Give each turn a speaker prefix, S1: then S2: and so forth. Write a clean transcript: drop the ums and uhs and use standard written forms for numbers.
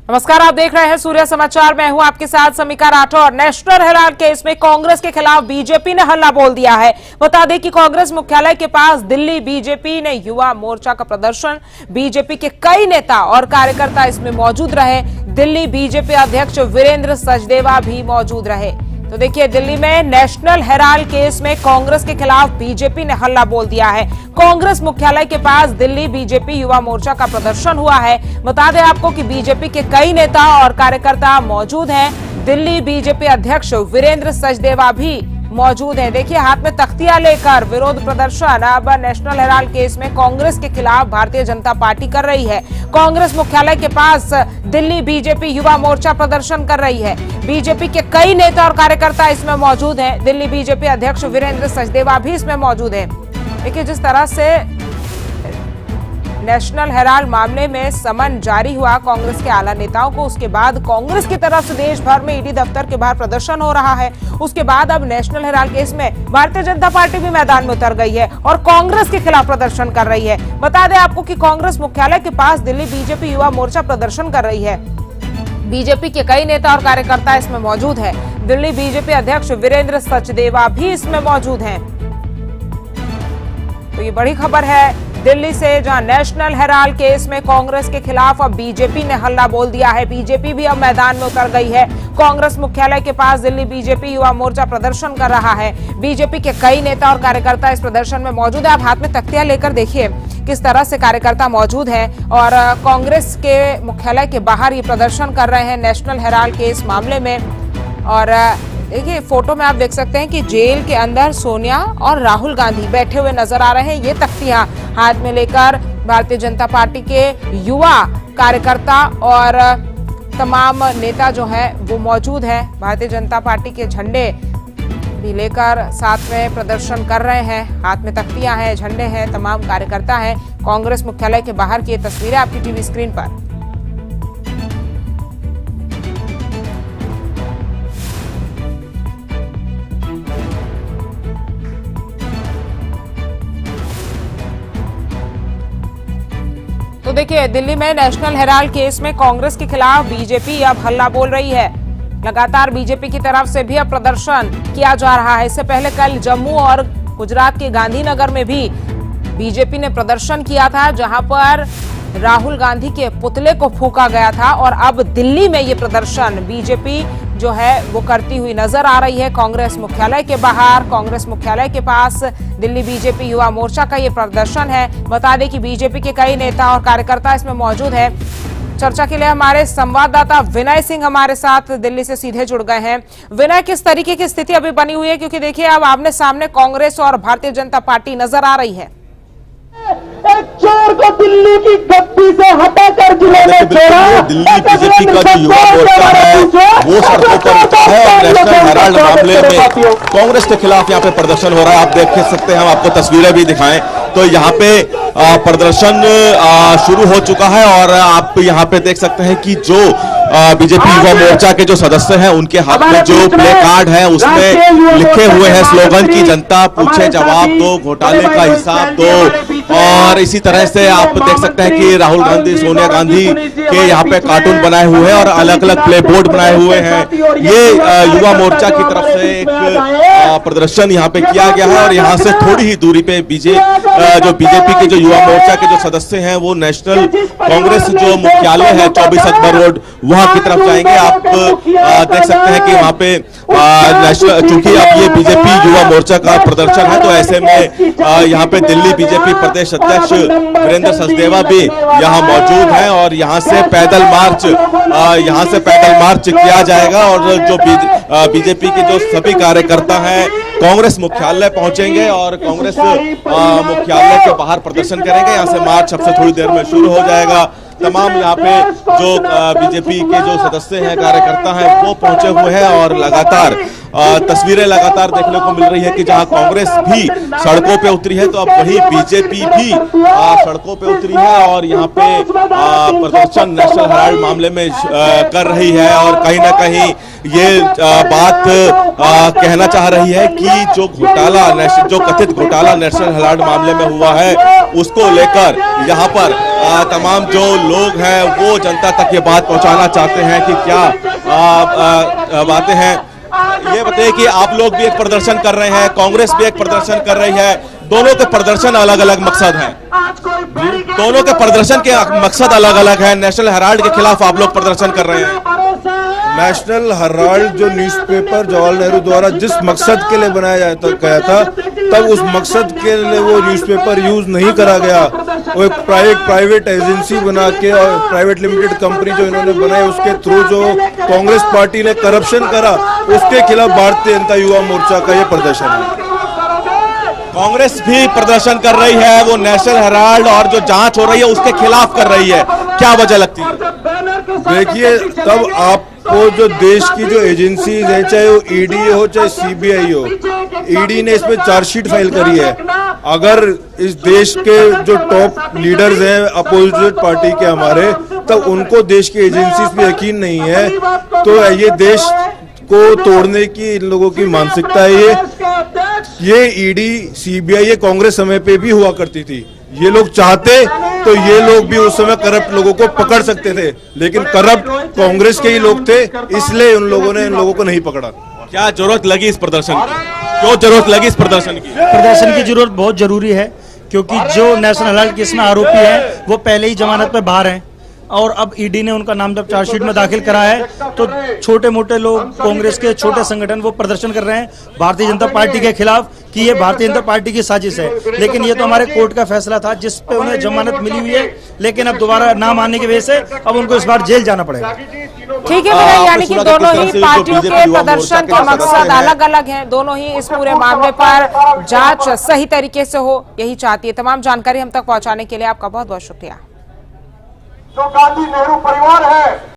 S1: नमस्कार, आप देख रहे हैं सूर्य समाचार। मैं हूं आपके साथ समीका राठौर। नेशनल हेराल्ड केस में कांग्रेस के खिलाफ बीजेपी ने हल्ला बोल दिया है। बता दें कि कांग्रेस मुख्यालय के पास दिल्ली बीजेपी ने युवा मोर्चा का प्रदर्शन, बीजेपी के कई नेता और कार्यकर्ता इसमें मौजूद रहे। दिल्ली बीजेपी अध्यक्ष वीरेंद्र सचदेवा भी मौजूद रहे। तो देखिए, दिल्ली में नेशनल हेराल्ड केस में कांग्रेस के खिलाफ बीजेपी ने हल्ला बोल दिया है। कांग्रेस मुख्यालय के पास दिल्ली बीजेपी युवा मोर्चा का प्रदर्शन हुआ है। बता दें आपको कि बीजेपी के कई नेता और कार्यकर्ता मौजूद हैं। दिल्ली बीजेपी अध्यक्ष वीरेंद्र सचदेवा भी मौजूद हैं। देखिए, हाथ में तख्तियां लेकर विरोध प्रदर्शन अब नेशनल हेराल्ड केस में कांग्रेस के खिलाफ भारतीय जनता पार्टी कर रही है। कांग्रेस मुख्यालय के पास दिल्ली बीजेपी युवा मोर्चा प्रदर्शन कर रही है। बीजेपी के कई नेता और कार्यकर्ता इसमें मौजूद हैं। दिल्ली बीजेपी अध्यक्ष वीरेंद्र सचदेवा भी इसमें मौजूद हैं। देखिए, जिस तरह से नेशनल हेराल्ड मामले में समन जारी हुआ कांग्रेस के आला नेताओं को, उसके बाद कांग्रेस की तरफ से देश भर में ईडी दफ्तर के बाहर प्रदर्शन हो रहा है। उसके बाद अब नेशनल हेराल्ड केस में भारतीय जनता पार्टी भी मैदान में उतर गई है और कांग्रेस के खिलाफ प्रदर्शन कर रही है। बता दें आपको कि कांग्रेस मुख्यालय के पास दिल्ली बीजेपी युवा मोर्चा प्रदर्शन कर रही है। बीजेपी के कई नेता और कार्यकर्ता इसमें मौजूद है। दिल्ली बीजेपी अध्यक्ष वीरेंद्र सचदेवा भी इसमें मौजूद हैं। तो ये बड़ी खबर है दिल्ली से, जहां नेशनल हेराल्ड केस में कांग्रेस के खिलाफ अब बीजेपी ने हल्ला बोल दिया है। बीजेपी भी अब मैदान में उतर गई है। कांग्रेस मुख्यालय के पास दिल्ली बीजेपी युवा मोर्चा प्रदर्शन कर रहा है। बीजेपी के कई नेता और कार्यकर्ता इस प्रदर्शन में मौजूद है। आप हाथ में तख्तियां लेकर देखिए किस तरह से कार्यकर्ता मौजूद हैं और कांग्रेस के मुख्यालय के बाहर ये प्रदर्शन कर रहे हैं नेशनल हेराल्ड केस मामले में। और देखिए, फोटो में आप देख सकते हैं कि जेल के अंदर सोनिया और राहुल गांधी बैठे हुए नजर आ रहे हैं। ये तख्तियां हाथ में लेकर भारतीय जनता पार्टी के युवा कार्यकर्ता और तमाम नेता जो है वो मौजूद है। भारतीय जनता पार्टी के झंडे भी लेकर साथ में प्रदर्शन कर रहे हैं। हाथ में तख्तियां हैं, झंडे हैं, तमाम कार्यकर्ता हैं। कांग्रेस मुख्यालय के बाहर की ये तस्वीरें आपकी टीवी स्क्रीन पर। तो देखिए, दिल्ली में नेशनल हेराल्ड केस में कांग्रेस के खिलाफ बीजेपी अब हल्ला बोल रही है। लगातार बीजेपी की तरफ से भी अब प्रदर्शन किया जा रहा है। इससे पहले कल जम्मू और गुजरात के गांधीनगर में भी बीजेपी ने प्रदर्शन किया था, जहां पर राहुल गांधी के पुतले को फूंका गया था। और अब दिल्ली में ये प्रदर्शन बीजेपी जो है वो करती हुई नजर आ रही है। कांग्रेस मुख्यालय के बाहर, कांग्रेस मुख्यालय के पास दिल्ली बीजेपी युवा मोर्चा का ये प्रदर्शन है। बता दें कि बीजेपी के कई नेता और कार्यकर्ता इसमें मौजूद है। चर्चा के लिए हमारे संवाददाता विनय सिंह हमारे साथ दिल्ली से सीधे जुड़ गए हैं। विनय, किस तरीके की स्थिति अभी बनी हुई है, क्योंकि देखिए अब आमने सामने कांग्रेस और भारतीय जनता पार्टी नजर आ रही है।
S2: एक चोर को दिल्ली की गद्दी से हटाकर जिले में छोड़ा।
S3: दिल्ली बीजेपी का जो युवा मोर्चा है वो सड़कों पर उतरा है और नेशनल हेराल्ड मामले में कांग्रेस के खिलाफ यहाँ पे प्रदर्शन हो रहा है। आप देख सकते हैं, हम आपको तस्वीरें भी दिखाएं तो यहाँ पे प्रदर्शन शुरू हो चुका है। और आप यहाँ पे देख सकते हैं कि जो बीजेपी युवा मोर्चा के जो सदस्य हैं उनके हाथ में जो प्ले कार्ड है उसमें लिखे हुए हैं स्लोगन की जनता पूछे जवाब दो, घोटाले का हिसाब दो। और इसी तरह से आप देख सकते हैं कि राहुल गांधी, सोनिया गांधी के यहाँ पे कार्टून बनाए हुए हैं और अलग अलग प्ले बोर्ड बनाए हुए हैं। ये युवा मोर्चा की तरफ से एक प्रदर्शन यहाँ पे किया गया है। और यहाँ से थोड़ी ही दूरी पे बीजेपी के जो युवा मोर्चा के जो सदस्य हैं वो नेशनल कांग्रेस जो मुख्यालय है 24 अकबर रोड वहां की तरफ जाएंगे। आप देख सकते हैं कि वहां पे चूंकि अब ये बीजेपी युवा मोर्चा का प्रदर्शन है तो ऐसे में यहाँ पे दिल्ली बीजेपी प्रदेश अध्यक्ष वीरेंद्र सचदेवा भी यहाँ मौजूद हैं। और यहाँ से पैदल मार्च किया जाएगा और जो बीजेपी के जो सभी कार्यकर्ता हैं कांग्रेस मुख्यालय पहुंचेंगे और कांग्रेस मुख्यालय के बाहर प्रदर्शन करेंगे। यहाँ से मार्च अब से थोड़ी देर में शुरू हो जाएगा। तमाम यहाँ पे जो बीजेपी के जो सदस्य हैं, कार्यकर्ता हैं वो पहुंचे हुए हैं और लगातार तस्वीरें लगातार देखने को मिल रही है कि जहां कांग्रेस भी सड़कों पे उतरी है तो अब वही बीजेपी भी सड़कों पे उतरी है और यहाँ पे प्रदर्शन नेशनल हेराल्ड मामले में कर रही है। और कहीं ना कहीं ये बात कहना चाह रही है कि जो कथित घोटाला नेशनल हेराल्ड मामले में हुआ है उसको लेकर यहाँ पर तमाम जो लोग हैं वो जनता तक ये बात पहुंचाना चाहते हैं कि क्या बातें हैं। ये बताइए कि आप लोग भी एक प्रदर्शन कर रहे हैं, कांग्रेस भी एक प्रदर्शन कर रही है, दोनों के प्रदर्शन अलग अलग मकसद हैं, दोनों के प्रदर्शन के मकसद अलग अलग है। नेशनल हेराल्ड के खिलाफ आप लोग प्रदर्शन कर रहे हैं।
S4: नेशनल हेराल्ड जो न्यूज़पेपर जवाहरलाल नेहरू द्वारा जिस मकसद के लिए बनाया गया था तब उस मकसद के लिए वो न्यूज़पेपर यूज नहीं करा गया। वो एक प्राइवेट एजेंसी बना के और प्राइवेट लिमिटेड कंपनी जो इन्होंने बनाई उसके थ्रू जो कांग्रेस पार्टी ने करप्शन करा उसके खिलाफ भारतीय जनता युवा मोर्चा का ये प्रदर्शन है।
S3: कांग्रेस भी प्रदर्शन कर रही है, वो नेशनल हेराल्ड और जो जांच हो रही है उसके खिलाफ कर रही है, क्या वजह लगती है?
S4: देखिए, तब आपको जो देश की जो एजेंसीज है, चाहे वो ईडी हो चाहे सीबीआई हो, ईडी ने इसमें चार्जशीट फाइल करी है। अगर इस देश के जो टॉप लीडर्स हैं अपोजिट पार्टी के हमारे, तब उनको देश की एजेंसीज पे यकीन नहीं है तो ये देश को तोड़ने की इन लोगों की मानसिकता है। ये ईडी सीबीआई ये कांग्रेस समय पे भी हुआ करती थी। ये लोग चाहते तो ये लोग भी उस समय करप्ट लोगों को पकड़ सकते थे, लेकिन करप्ट कांग्रेस के ही लोग थे, इसलिए उन लोगों ने इन लोगों को नहीं पकड़ा।
S3: क्या जरूरत लगी इस प्रदर्शन की? क्यों जरूरत लगी इस प्रदर्शन की?
S5: प्रदर्शन की जरूरत बहुत जरूरी है क्योंकि जो नेशनल हेराल्ड केस में आरोपी है वो पहले ही जमानत पे बाहर हैं और अब ईडी ने उनका नाम जब चार्जशीट में दाखिल करा है तो छोटे मोटे लोग कांग्रेस के छोटे संगठन वो प्रदर्शन कर रहे हैं भारतीय जनता पार्टी के खिलाफ कि ये भारतीय जनता पार्टी की साजिश है। लेकिन ये तो हमारे कोर्ट का फैसला था जिस पे उन्हें जमानत मिली हुई है, लेकिन अब दोबारा नाम आने की वजह से अब उनको इस बार जेल जाना पड़ेगा।
S1: ठीक है विनय, यानी कि दोनों ही पार्टियों के प्रदर्शन के मकसद अलग अलग हैं, दोनों ही इस पूरे मामले पर जांच सही तरीके से हो यही चाहती है। तमाम जानकारी हम तक पहुंचाने के लिए आपका बहुत बहुत शुक्रिया।
S2: जो गांधी नेहरू परिवार है